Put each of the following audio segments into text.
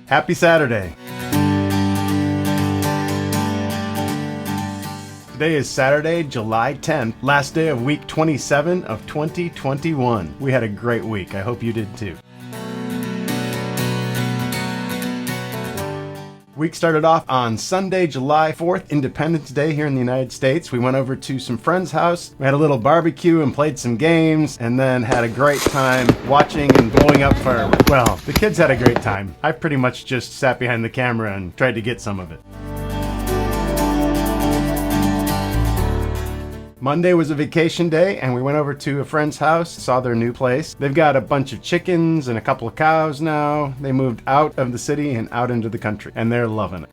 Happy Saturday. Today is Saturday, July 10th, last day of week 27 of 2021. We had a great week. I hope you did too. Week started off on Sunday, July 4th, Independence Day here in the United States. We went over to some friend's house. We had a little barbecue and played some games, and then had a great time watching and blowing up fireworks. Well, the kids had a great time. I pretty much just sat behind the camera and tried to get some of it. Monday was a vacation day, and we went over to a friend's house, saw their new place. They've got a bunch of chickens and a couple of cows now. They moved out of the city and out into the country, and they're loving it.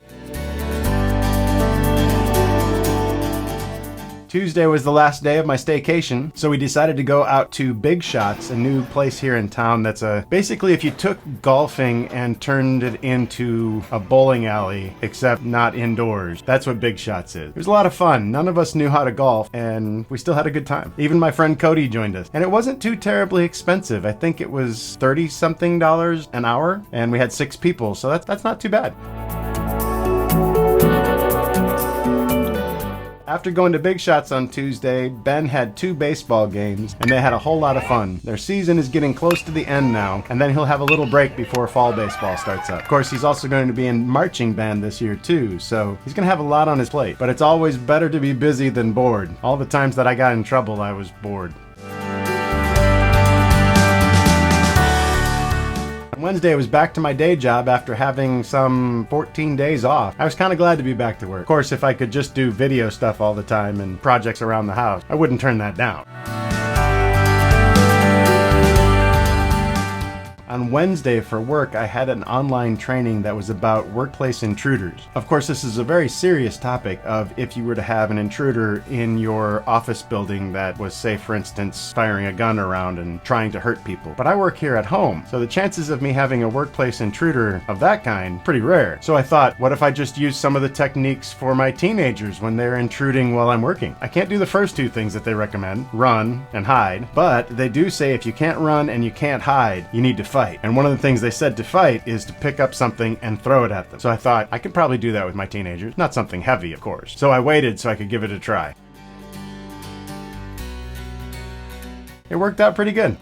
Tuesday was the last day of my staycation, so we decided to go out to Big Shots, a new place here in town that's basically if you took golfing and turned it into a bowling alley, except not indoors. That's what Big Shots is. It was a lot of fun. None of us knew how to golf, and we still had a good time. Even my friend Cody joined us. And it wasn't too terribly expensive. I think it was $30-something an hour, and we had 6 people, so that's not too bad. After going to Big Shots on Tuesday, Ben had 2 baseball games, and they had a whole lot of fun. Their season is getting close to the end now, and then he'll have a little break before fall baseball starts up. Of course, he's also going to be in marching band this year too, so he's going to have a lot on his plate. But it's always better to be busy than bored. All the times that I got in trouble, I was bored. Wednesday, I was back to my day job after having some 14 days off. I was kind of glad to be back to work. Of course, if I could just do video stuff all the time and projects around the house, I wouldn't turn that down. On Wednesday for work, I had an online training that was about workplace intruders. Of course, this is a very serious topic of if you were to have an intruder in your office building that was, say, for instance, firing a gun around and trying to hurt people. But I work here at home, so the chances of me having a workplace intruder of that kind, pretty rare. So I thought, what if I just use some of the techniques for my teenagers when they're intruding while I'm working? I can't do the first 2 things that they recommend, run and hide, but they do say if you can't run and you can't hide, you need to fight. And one of the things they said to fight is to pick up something and throw it at them. So I thought, I could probably do that with my teenagers. Not something heavy, of course. So I waited so I could give it a try. It worked out pretty good.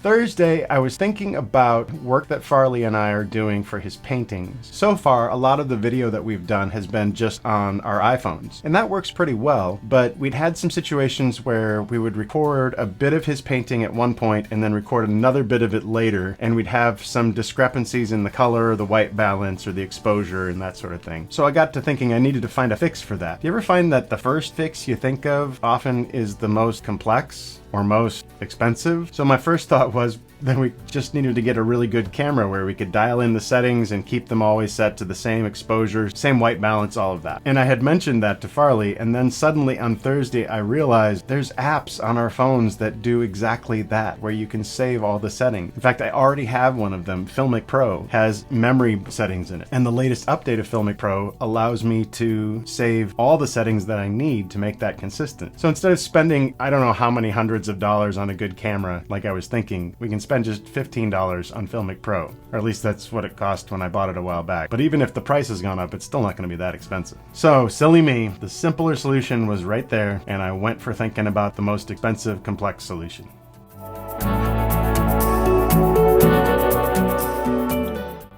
Thursday, I was thinking about work that Farley and I are doing for his paintings. So far, a lot of the video that we've done has been just on our iPhones, and that works pretty well, but we'd had some situations where we would record a bit of his painting at one point and then record another bit of it later, and we'd have some discrepancies in the color, the white balance, or the exposure, and that sort of thing. So I got to thinking I needed to find a fix for that. Do you ever find that the first fix you think of often is the most complex or most expensive? So my first thought was, then we just needed to get a really good camera where we could dial in the settings and keep them always set to the same exposure, same white balance, all of that. And I had mentioned that to Farley, and then suddenly on Thursday I realized there's apps on our phones that do exactly that, where you can save all the settings. In fact, I already have one of them. Filmic Pro has memory settings in it, and the latest update of Filmic Pro allows me to save all the settings that I need to make that consistent. So instead of spending I don't know how many hundreds of dollars on a good camera like I was thinking, we can spend just $15 on Filmic Pro, or at least that's what it cost when I bought it a while back. But even if the price has gone up, it's still not going to be that expensive. So, silly me, the simpler solution was right there, and I went for thinking about the most expensive, complex solution.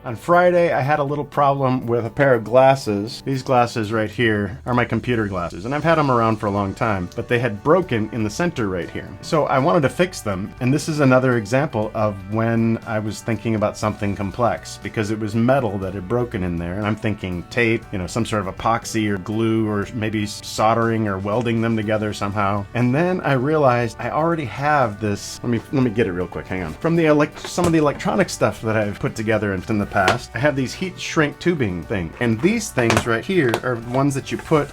On Friday, I had a little problem with a pair of glasses. These glasses right here are my computer glasses, and I've had them around for a long time, but they had broken in the center right here. So I wanted to fix them, and this is another example of when I was thinking about something complex, because it was metal that had broken in there, and I'm thinking tape, some sort of epoxy or glue, or maybe soldering or welding them together somehow. And then I realized I already have this. Let me get it real quick, hang on. From some of the electronic stuff that I've put together in the past, past, I have these heat shrink tubing thing. And these things right here are ones that you put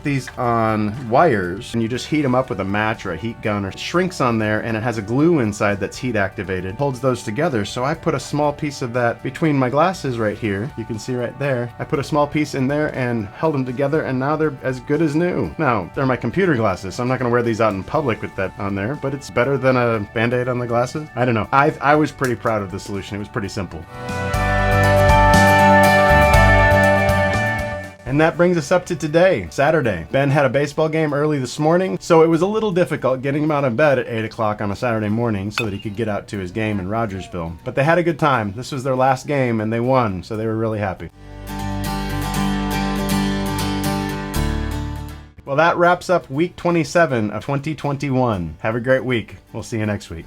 these on wires and you just heat them up with a match or a heat gun, or it shrinks on there, and it has a glue inside that's heat activated, holds those together. So I put a small piece of that between my glasses right here. You can see right there. I put a small piece in there and held them together, and now they're as good as new. Now, they're my computer glasses, so I'm not going to wear these out in public with that on there, but it's better than a Band-Aid on the glasses. I don't know. I was pretty proud of the solution. It was pretty simple. And that brings us up to today, Saturday. Ben had a baseball game early this morning, so it was a little difficult getting him out of bed at 8 o'clock on a Saturday morning so that he could get out to his game in Rogersville. But they had a good time. This was their last game, and they won, so they were really happy. Well, that wraps up week 27 of 2021. Have a great week. We'll see you next week.